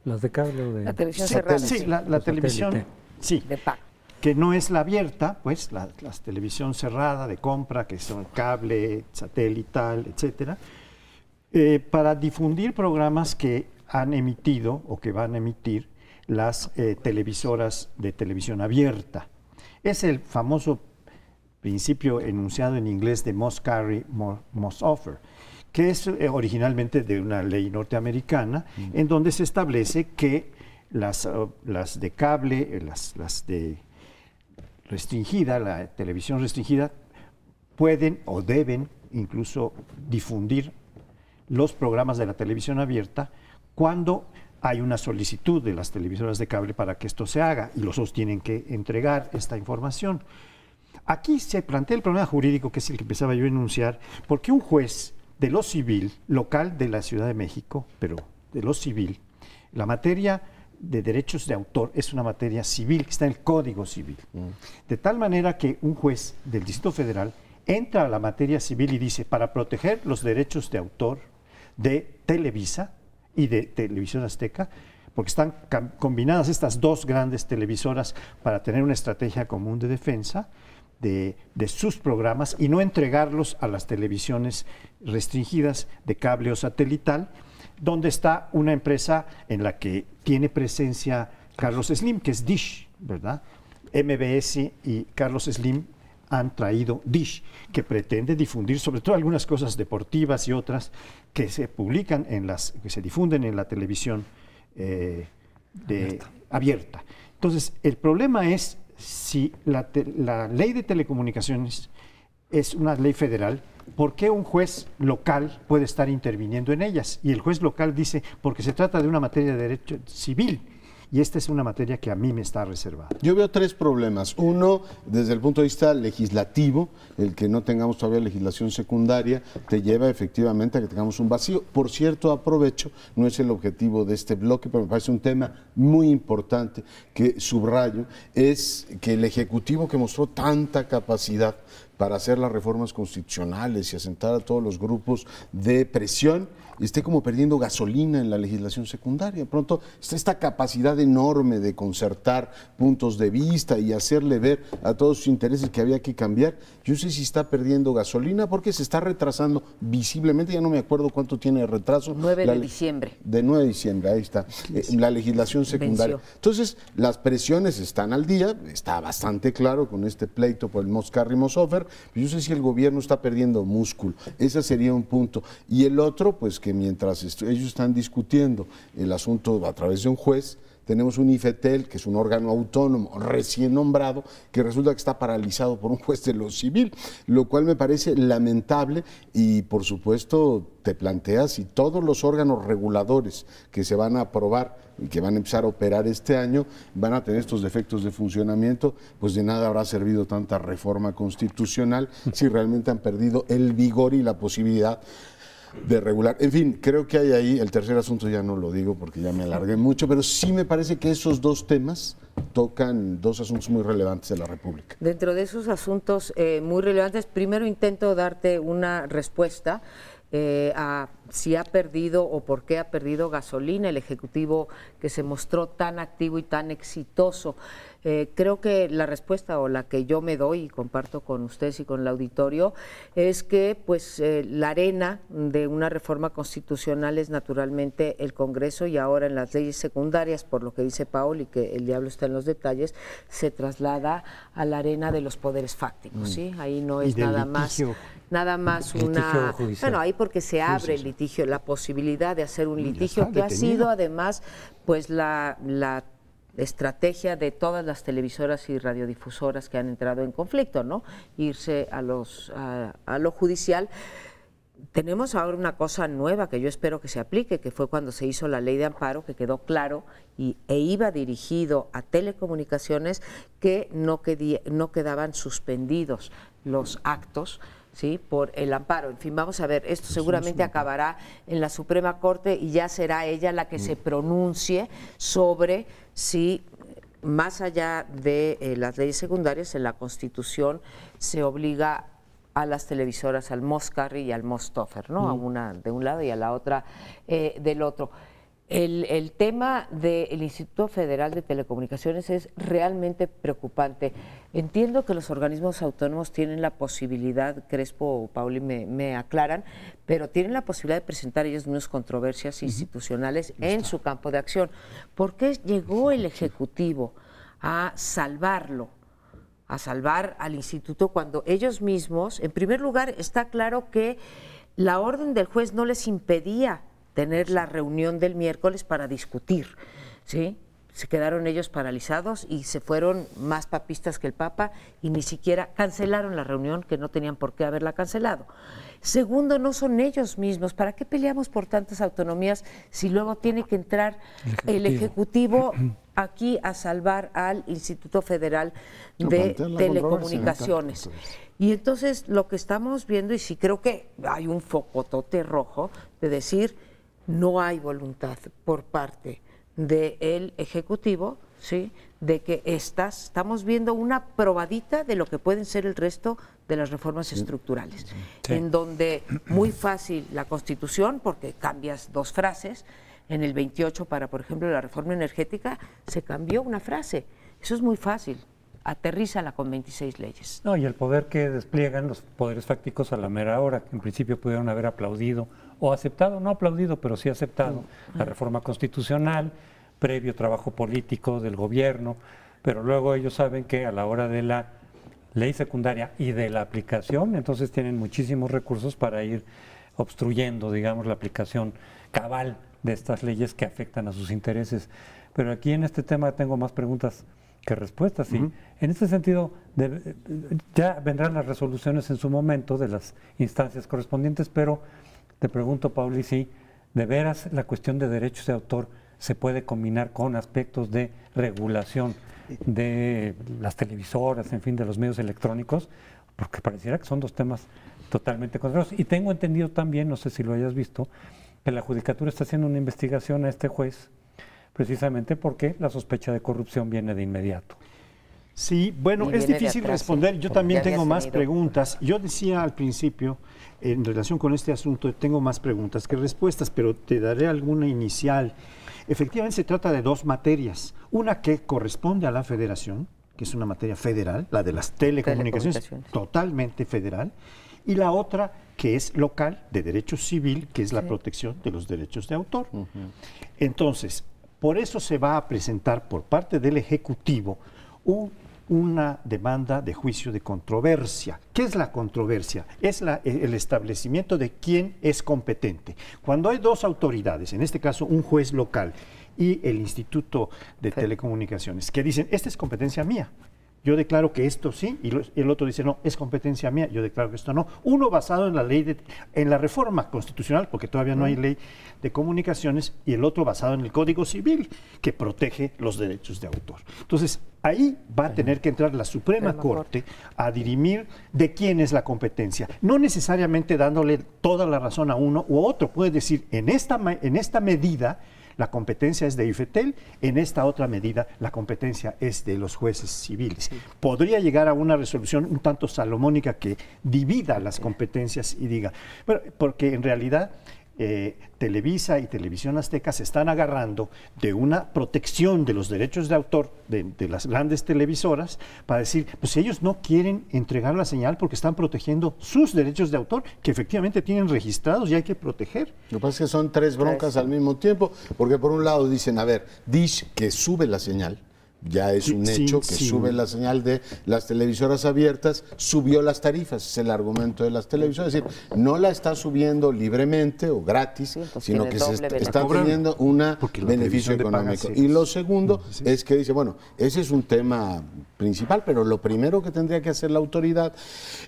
¿Las de cable o de La televisión cerrada. Sí, la televisión, sí, De pago. que no es la abierta, pues la televisión cerrada de compra, que son cable, satelital, etcétera, para difundir programas que han emitido o que van a emitir las televisoras de televisión abierta. Es el famoso principio enunciado en inglés de must carry, must offer, que es originalmente de una ley norteamericana, en donde se establece que las de cable, las de restringida, la televisión restringida, pueden o deben incluso difundir los programas de la televisión abierta cuando hay una solicitud de las televisoras de cable para que esto se haga y los otros tienen que entregar esta información. Aquí se plantea el problema jurídico, que es el que empezaba yo a enunciar, porque un juez de lo civil, local de la Ciudad de México, pero de lo civil, la materia de derechos de autor es una materia civil que está en el Código Civil. De tal manera que un juez del Distrito Federal entra a la materia civil y dice, para proteger los derechos de autor de Televisa y de Televisión Azteca, porque están combinadas estas dos grandes televisoras para tener una estrategia común de defensa de sus programas y no entregarlos a las televisiones restringidas de cable o satelital, donde está una empresa en la que tiene presencia Carlos Slim, que es Dish, ¿verdad? MBS y Carlos Slim han traído Dish, que pretende difundir sobre todo algunas cosas deportivas y otras que se publican que se difunden en la televisión abierta. Entonces, el problema es si la ley de telecomunicaciones es una ley federal, ¿por qué un juez local puede estar interviniendo en ellas? Y el juez local dice, porque se trata de una materia de derecho civil, y esta es una materia que a mí me está reservada. Yo veo tres problemas. Uno, desde el punto de vista legislativo, el que no tengamos todavía legislación secundaria te lleva efectivamente a que tengamos un vacío. Por cierto, aprovecho, no es el objetivo de este bloque, pero me parece un tema muy importante que subrayo, es que el Ejecutivo, que mostró tanta capacidad para hacer las reformas constitucionales y asentar a todos los grupos de presión, esté como perdiendo gasolina en la legislación secundaria. Pronto está esta capacidad enorme de concertar puntos de vista y hacerle ver a todos sus intereses que había que cambiar. Yo no sé si está perdiendo gasolina porque se está retrasando visiblemente, ya no me acuerdo cuánto tiene de retraso. 9 de diciembre. De 9 de diciembre, ahí está, la legislación secundaria. Venció. Entonces, las presiones están al día, está bastante claro con este pleito por el Moscarri-Mosofer. Yo no sé si el gobierno está perdiendo músculo, ese sería un punto. Y el otro, pues que mientras ellos están discutiendo el asunto a través de un juez, tenemos un IFETEL, que es un órgano autónomo recién nombrado, que resulta que está paralizado por un juez de lo civil, lo cual me parece lamentable y, por supuesto, te planteas si todos los órganos reguladores que se van a aprobar y que van a empezar a operar este año van a tener estos defectos de funcionamiento, pues de nada habrá servido tanta reforma constitucional si realmente han perdido el vigor y la posibilidad de regular. En fin, creo que hay ahí, el tercer asunto ya no lo digo porque ya me alargué mucho, pero sí me parece que esos dos temas tocan dos asuntos muy relevantes de la República. Dentro de esos asuntos muy relevantes, primero intento darte una respuesta a si ha perdido o por qué ha perdido gasolina el Ejecutivo que se mostró tan activo y tan exitoso. Creo que la respuesta o la que yo me doy y comparto con ustedes y con el auditorio es que pues la arena de una reforma constitucional es naturalmente el Congreso y ahora en las leyes secundarias, por lo que dice Paul y que el diablo está en los detalles, se traslada a la arena de los poderes fácticos, ¿sí? Ahí no es nada más una... Bueno, ahí porque se abre el litigio, la posibilidad de hacer un litigio que ha sido además pues la estrategia de todas las televisoras y radiodifusoras que han entrado en conflicto, ¿no? Irse a lo judicial. Tenemos ahora una cosa nueva que yo espero que se aplique, que fue cuando se hizo la ley de amparo, que quedó claro e iba dirigido a telecomunicaciones que no quedaban suspendidos los actos, ¿sí?, por el amparo. En fin, vamos a ver, esto seguramente acabará en la Suprema Corte y ya será ella la que se pronuncie sobre si, más allá de las leyes secundarias, en la Constitución se obliga a las televisoras, al Moscarri y al Mostofer, ¿no? A una de un lado y a la otra del otro. El tema del Instituto Federal de Telecomunicaciones es realmente preocupante. Entiendo que los organismos autónomos tienen la posibilidad, Crespo o Pauli me aclaran, pero tienen la posibilidad de presentar ellos mismos controversias institucionales en su campo de acción. ¿Por qué llegó el Ejecutivo a salvarlo? A salvar al instituto cuando ellos mismos, en primer lugar, está claro que la orden del juez no les impedía tener la reunión del miércoles para discutir, ¿sí? se quedaron ellos paralizados y se fueron más papistas que el Papa y ni siquiera cancelaron la reunión, que no tenían por qué haberla cancelado. Segundo, no son ellos mismos. ¿Para qué peleamos por tantas autonomías si luego tiene que entrar el Ejecutivo aquí a salvar al Instituto Federal de Telecomunicaciones? Y entonces lo que estamos viendo, y sí creo que hay un focotote rojo de decir no hay voluntad por parte del Ejecutivo, ¿sí?, de que estamos viendo una probadita de lo que pueden ser el resto de las reformas estructurales, en donde muy fácil la Constitución, porque cambias 2 frases, en el 28 para, por ejemplo, la reforma energética, se cambió una frase, eso es muy fácil, aterrízala con 26 leyes. No, y el poder que despliegan los poderes fácticos a la mera hora, que en principio pudieron haber aplaudido o aceptado, no aplaudido, pero sí aceptado la reforma constitucional, previo trabajo político del gobierno, pero luego ellos saben que a la hora de la ley secundaria y de la aplicación, entonces tienen muchísimos recursos para ir obstruyendo, digamos, la aplicación cabal de estas leyes que afectan a sus intereses. Pero aquí en este tema tengo más preguntas que respuestas, ¿sí? En este sentido, ya vendrán las resoluciones en su momento de las instancias correspondientes, pero te pregunto, Pauli, si de veras la cuestión de derechos de autor se puede combinar con aspectos de regulación de las televisoras, en fin, de los medios electrónicos, porque pareciera que son 2 temas totalmente contrarios. Y tengo entendido también, no sé si lo hayas visto, que la Judicatura está haciendo una investigación a este juez, precisamente porque la sospecha de corrupción viene de inmediato. Sí, bueno, es difícil responder. Yo también tengo más preguntas. Yo decía al principio, en relación con este asunto, tengo más preguntas que respuestas, pero te daré alguna inicial. Efectivamente, se trata de 2 materias. Una que corresponde a la Federación, que es una materia federal, la de las telecomunicaciones, totalmente federal, y la otra que es local, de derecho civil, que es la protección de los derechos de autor. Entonces, por eso se va a presentar por parte del Ejecutivo una demanda de juicio de controversia. ¿Qué es la controversia? Es el establecimiento de quién es competente. Cuando hay 2 autoridades, en este caso un juez local y el Instituto de Telecomunicaciones, que dicen, esta es competencia mía, yo declaro que esto sí, y el otro dice, no, es competencia mía, yo declaro que esto no. Uno basado en la ley, en la reforma constitucional, porque todavía no hay ley de comunicaciones, y el otro basado en el Código Civil, que protege los derechos de autor. Entonces, ahí va a tener que entrar la Suprema Corte a dirimir de quién es la competencia. No necesariamente dándole toda la razón a uno u otro. Puede decir, en esta medida, la competencia es de IFETEL, en esta otra medida la competencia es de los jueces civiles. Podría llegar a una resolución un tanto salomónica que divida las competencias y diga, bueno, porque en realidad Televisa y Televisión Azteca se están agarrando de una protección de los derechos de autor de las grandes televisoras para decir, pues ellos no quieren entregar la señal porque están protegiendo sus derechos de autor, que efectivamente tienen registrados y hay que proteger. Lo que pasa es que son 3 broncas al mismo tiempo, porque por un lado dicen, a ver, Dish que sube la señal, ya es un hecho que sube la señal de las televisoras abiertas, subió las tarifas, es el argumento de las televisoras, es decir, no la está subiendo libremente o gratis, sino que se está teniendo un beneficio económico. Y lo segundo es que dice, bueno, ese es un tema principal, pero lo primero que tendría que hacer la autoridad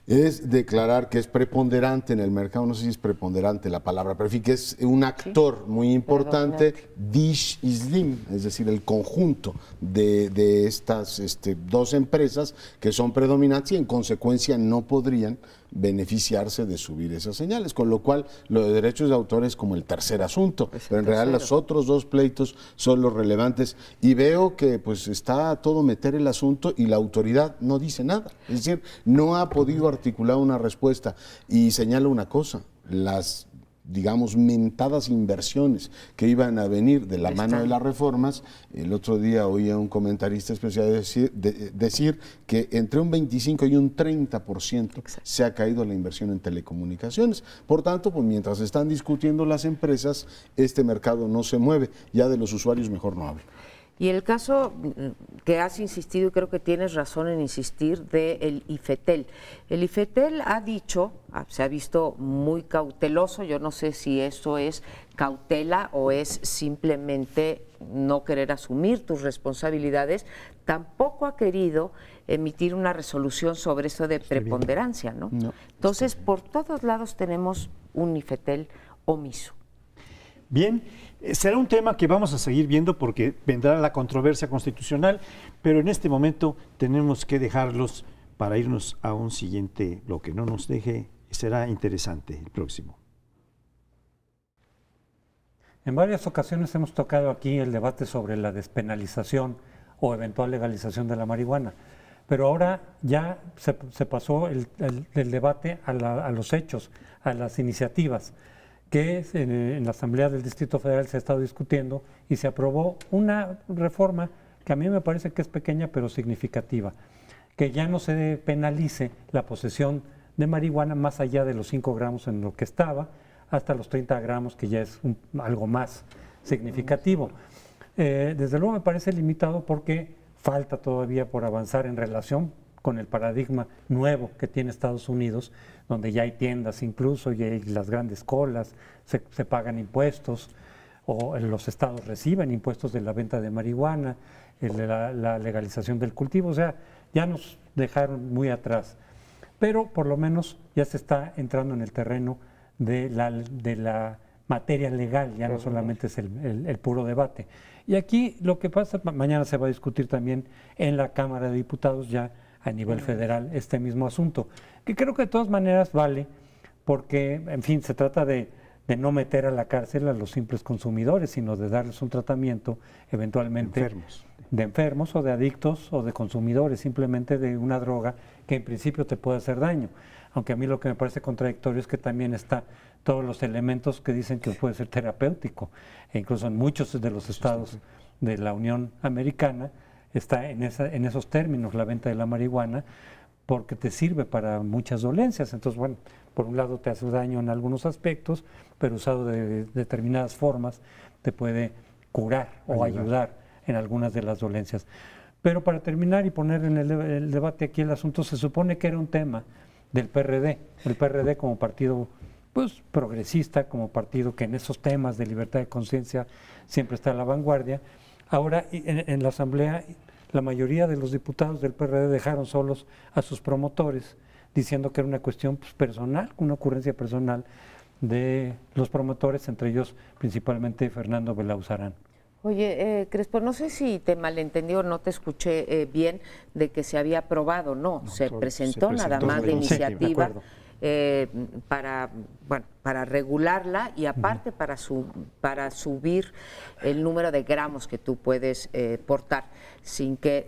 es declarar que es preponderante en el mercado, no sé si es preponderante la palabra, pero que es un actor muy importante, Dish y Slim, es decir, el conjunto de estas 2 empresas que son predominantes y en consecuencia no podrían beneficiarse de subir esas señales, con lo cual lo de derechos de autor es como el tercer asunto, pero en realidad los otros 2 pleitos son los relevantes y veo que pues está a todo meter el asunto y la autoridad no dice nada, es decir, no ha podido articular una respuesta y señala una cosa, las digamos, mentadas inversiones que iban a venir de la mano de las reformas. El otro día oía un comentarista especial decir que entre un 25 y un 30% se ha caído la inversión en telecomunicaciones. Por tanto, pues mientras están discutiendo las empresas, este mercado no se mueve. Ya de los usuarios mejor no hablo. Y el caso que has insistido, y creo que tienes razón en insistir, del IFETEL. El IFETEL ha dicho, se ha visto muy cauteloso, yo no sé si eso es cautela o es simplemente no querer asumir tus responsabilidades, tampoco ha querido emitir una resolución sobre eso de preponderancia, ¿no? Entonces, por todos lados tenemos un IFETEL omiso. Bien, será un tema que vamos a seguir viendo porque vendrá la controversia constitucional, pero en este momento tenemos que dejarlos para irnos a un siguiente bloque. No nos deje, será interesante el próximo. En varias ocasiones hemos tocado aquí el debate sobre la despenalización o eventual legalización de la marihuana, pero ahora ya se pasó el debate a los hechos, a las iniciativas, que en la Asamblea del Distrito Federal se ha estado discutiendo y se aprobó una reforma que a mí me parece que es pequeña pero significativa, que ya no se penalice la posesión de marihuana más allá de los 5 gramos en lo que estaba, hasta los 30 gramos, que ya es algo más significativo. Desde luego me parece limitado porque falta todavía por avanzar en relación con el paradigma nuevo que tiene Estados Unidos, donde ya hay tiendas incluso y hay las grandes colas, se pagan impuestos, o los estados reciben impuestos de la venta de marihuana, la legalización del cultivo, o sea, ya nos dejaron muy atrás. Pero por lo menos ya se está entrando en el terreno de la materia legal, ya no solamente es el puro debate. Y aquí lo que pasa, mañana se va a discutir también en la Cámara de Diputados ya a nivel federal este mismo asunto, que creo que de todas maneras vale, porque, en fin, se trata de no meter a la cárcel a los simples consumidores, sino de darles un tratamiento eventualmente de enfermos o de adictos o de consumidores, simplemente de una droga que en principio te puede hacer daño. Aunque a mí lo que me parece contradictorio es que también está todos los elementos que dicen que puede ser terapéutico, e incluso en muchos de los estados de la Unión Americana está en esos términos la venta de la marihuana, porque te sirve para muchas dolencias. Entonces, bueno, por un lado te hace daño en algunos aspectos, pero usado de determinadas formas te puede curar o ayudar en algunas de las dolencias. Pero para terminar y poner en el debate aquí el asunto, se supone que era un tema del PRD, el PRD como partido pues progresista, como partido que en esos temas de libertad de conciencia siempre está a la vanguardia. Ahora en la Asamblea la mayoría de los diputados del PRD dejaron solos a sus promotores, diciendo que era una cuestión pues, personal, una ocurrencia personal de los promotores, entre ellos principalmente Fernando Belauzarán. Oye, Crespo, no sé si te malentendí o no te escuché bien de que se había aprobado, no, se presentó nada más la iniciativa para regularla y aparte para subir el número de gramos que tú puedes portar sin que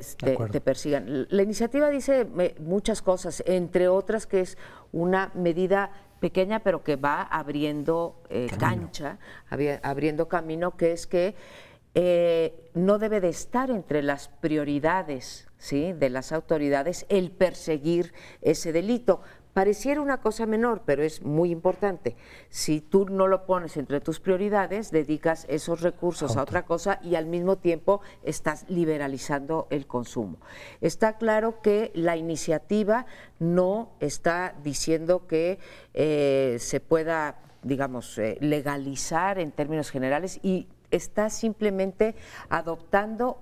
te persigan. La iniciativa dice muchas cosas, entre otras que es una medida pequeña pero que va abriendo cancha, abriendo camino, que es que no debe de estar entre las prioridades, ¿sí?, de las autoridades el perseguir ese delito. Pareciera una cosa menor, pero es muy importante. Si tú no lo pones entre tus prioridades, dedicas esos recursos a otra cosa y al mismo tiempo estás liberalizando el consumo. Está claro que la iniciativa no está diciendo que se pueda, digamos, legalizar en términos generales, y está simplemente adoptando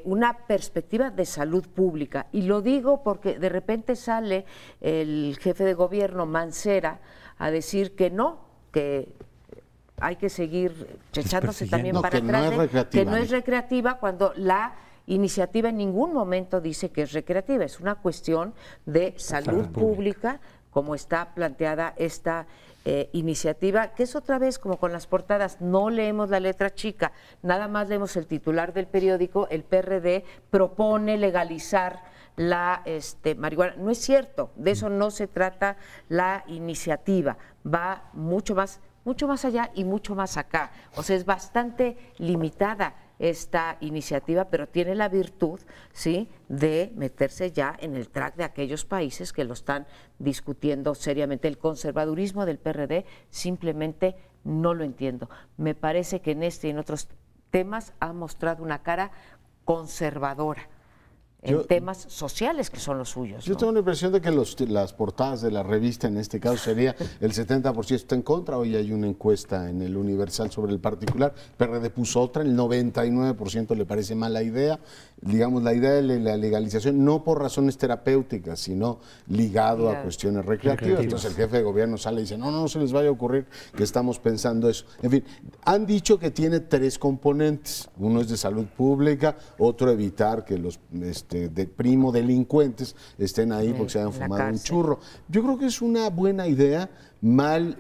una perspectiva de salud pública. Y lo digo porque de repente sale el jefe de gobierno, Mancera, a decir que no, que hay que seguir echándose también para atrás, que no es recreativa, cuando la iniciativa en ningún momento dice que es recreativa, es una cuestión de salud pública, como está planteada esta iniciativa, que es otra vez como con las portadas, no leemos la letra chica, nada más leemos el titular del periódico, el PRD propone legalizar la marihuana. No es cierto, de eso no se trata la iniciativa, va mucho más allá y mucho más acá, o sea, es bastante limitada esta iniciativa, pero tiene la virtud, ¿sí?, de meterse ya en el track de aquellos países que lo están discutiendo seriamente. El conservadurismo del PRD simplemente no lo entiendo. Me parece que en este y en otros temas ha mostrado una cara conservadora en temas sociales que son los suyos. Yo tengo la impresión de que las portadas de la revista, en este caso, sería el 70% está en contra. Hoy hay una encuesta en el Universal sobre el particular. PRD puso otra, el 99% le parece mala idea. Digamos, la idea de la legalización, no por razones terapéuticas, sino ligado a cuestiones recreativas. Entonces el jefe de gobierno sale y dice, no se les vaya a ocurrir que estamos pensando eso. En fin, han dicho que tiene 3 componentes. Uno es de salud pública, otro evitar que los primo delincuentes estén ahí porque se hayan fumado un churro. Yo creo que es una buena idea, mal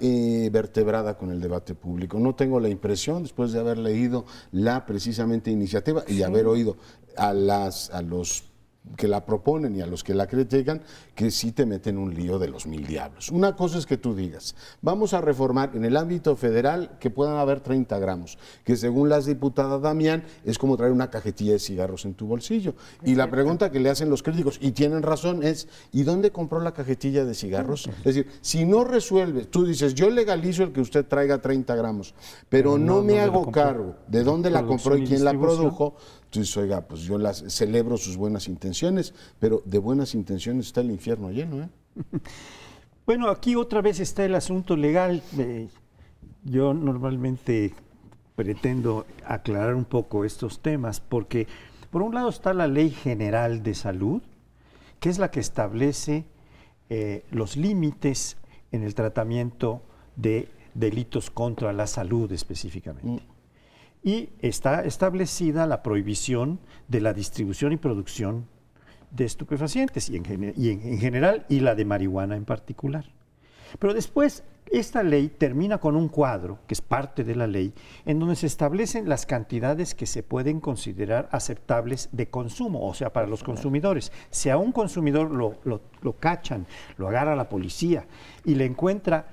vertebrada con el debate público. No tengo la impresión, después de haber leído la precisamente iniciativa y haber oído a los que la proponen y a los que la critican, que sí te meten un lío de los 1000 diablos. Una cosa es que tú digas, vamos a reformar en el ámbito federal que puedan haber 30 gramos, que según la diputada Damián es como traer una cajetilla de cigarros en tu bolsillo. Y la pregunta que le hacen los críticos, y tienen razón, es ¿y dónde compró la cajetilla de cigarros? Es decir, si no resuelves, tú dices, yo legalizo el que usted traiga 30 gramos, pero no me hago cargo de dónde la compró y quién la produjo. Entonces, oiga, pues yo celebro sus buenas intenciones, pero de buenas intenciones está el infierno lleno, ¿eh? Bueno, aquí otra vez está el asunto legal. Yo normalmente pretendo aclarar un poco estos temas, porque por un lado está la Ley General de Salud, que es la que establece los límites en el tratamiento de delitos contra la salud específicamente. Y está establecida la prohibición de la distribución y producción de estupefacientes en general y la de marihuana en particular. Pero después esta ley termina con un cuadro, que es parte de la ley, en donde se establecen las cantidades que se pueden considerar aceptables de consumo, o sea, para los consumidores. Si a un consumidor lo cachan, lo agarra la policía y le encuentra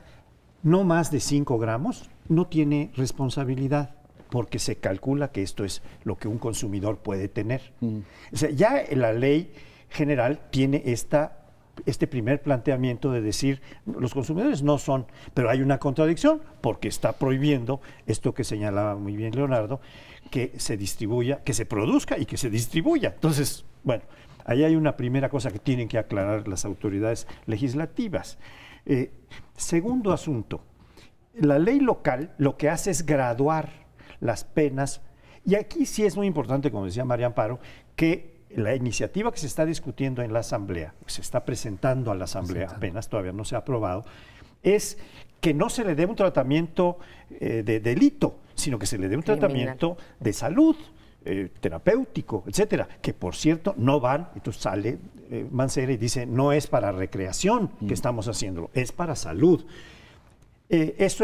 no más de 5 gramos, no tiene responsabilidad, porque se calcula que esto es lo que un consumidor puede tener. O sea, ya la ley general tiene este primer planteamiento de decir, los consumidores no son, pero hay una contradicción, porque está prohibiendo esto que señalaba muy bien Leonardo, que se distribuya, que se produzca y que se distribuya. Entonces, bueno, ahí hay una primera cosa que tienen que aclarar las autoridades legislativas. Segundo asunto, la ley local lo que hace es graduar las penas, y aquí sí es muy importante, como decía María Amparo, que la iniciativa que se está discutiendo en la Asamblea, que se está presentando a la Asamblea, apenas todavía no se ha aprobado, es que no se le dé un tratamiento de delito, sino que se le dé un tratamiento de salud, terapéutico, etcétera, que por cierto no van, entonces sale Mancera y dice, no es para recreación que estamos haciéndolo, es para salud. Eso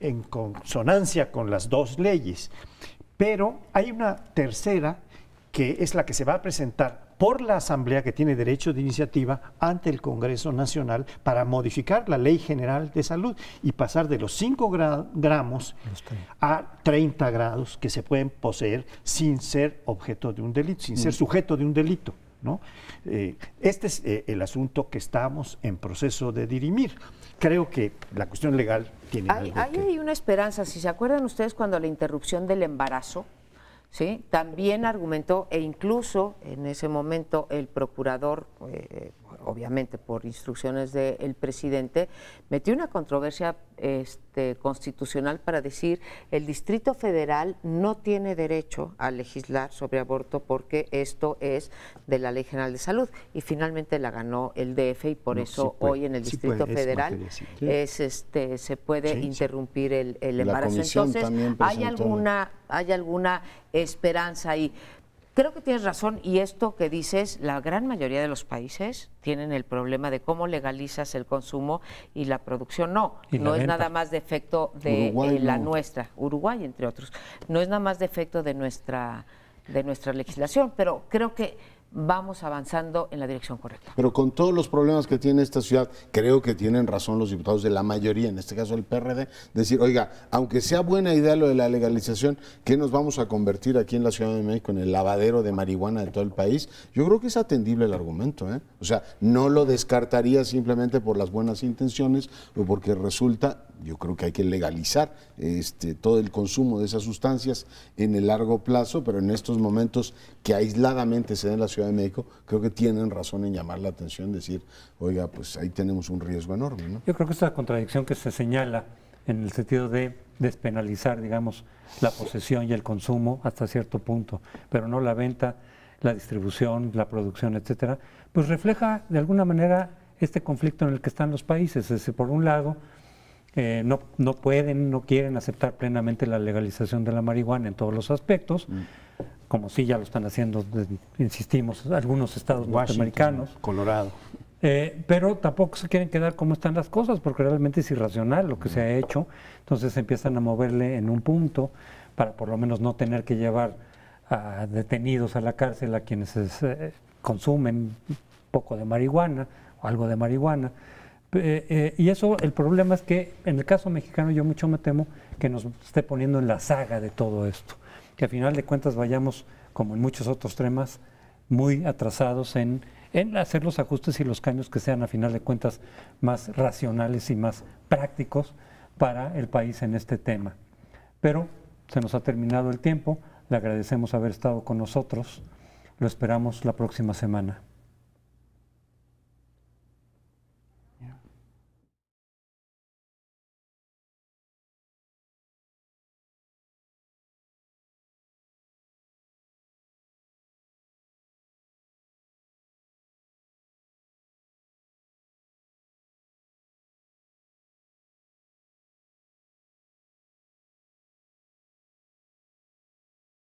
en consonancia con las dos leyes. Pero hay una tercera, que es la que se va a presentar por la Asamblea, que tiene derecho de iniciativa ante el Congreso Nacional, para modificar la Ley General de Salud y pasar de los 5 gramos a 30 grados que se pueden poseer sin ser objeto de un delito, sin ser sujeto de un delito, ¿no? Este es el asunto que estamos en proceso de dirimir. Creo que la cuestión legal tiene hay una esperanza. Si se acuerdan ustedes, cuando la interrupción del embarazo, ¿sí?, también argumentó, e incluso en ese momento el procurador, obviamente por instrucciones del presidente, metió una controversia constitucional para decir el Distrito Federal no tiene derecho a legislar sobre aborto porque esto es de la Ley General de Salud, y finalmente la ganó el DF, y por eso hoy en el Distrito Federal se puede interrumpir el embarazo. Entonces, ¿hay alguna esperanza ahí? Creo que tienes razón, y esto que dices, la gran mayoría de los países tienen el problema de cómo legalizas el consumo y la producción no es nada más de efecto de la nuestra, Uruguay entre otros, no es nada más de efecto de nuestra legislación, pero creo que vamos avanzando en la dirección correcta. Pero con todos los problemas que tiene esta ciudad, creo que tienen razón los diputados de la mayoría, en este caso el PRD, decir, oiga, aunque sea buena idea lo de la legalización, ¿qué nos vamos a convertir aquí en la Ciudad de México en el lavadero de marihuana de todo el país? Yo creo que es atendible el argumento, ¿eh? O sea, no lo descartaría simplemente por las buenas intenciones o porque resulta Yo creo que hay que legalizar todo el consumo de esas sustancias en el largo plazo, pero en estos momentos que aisladamente se da en la Ciudad de México, creo que tienen razón en llamar la atención, decir, oiga, pues ahí tenemos un riesgo enorme, ¿no? Yo creo que esta contradicción que se señala en el sentido de despenalizar, digamos, la posesión y el consumo hasta cierto punto, pero no la venta, la distribución, la producción, etcétera, pues refleja de alguna manera este conflicto en el que están los países. Es decir, por un lado, no pueden, no quieren aceptar plenamente la legalización de la marihuana en todos los aspectos, como sí ya lo están haciendo, insistimos, algunos estados norteamericanos. Colorado. Pero tampoco se quieren quedar como están las cosas, porque realmente es irracional lo que se ha hecho. Entonces empiezan a moverle en un punto para por lo menos no tener que llevar a detenidos a la cárcel a quienes consumen un poco de marihuana o algo de marihuana. Y eso, el problema es que en el caso mexicano yo mucho me temo que nos esté poniendo en la saga de todo esto, que a final de cuentas vayamos, como en muchos otros temas, muy atrasados en hacer los ajustes y los cambios que sean a final de cuentas más racionales y más prácticos para el país en este tema. Pero se nos ha terminado el tiempo, le agradecemos haber estado con nosotros, lo esperamos la próxima semana.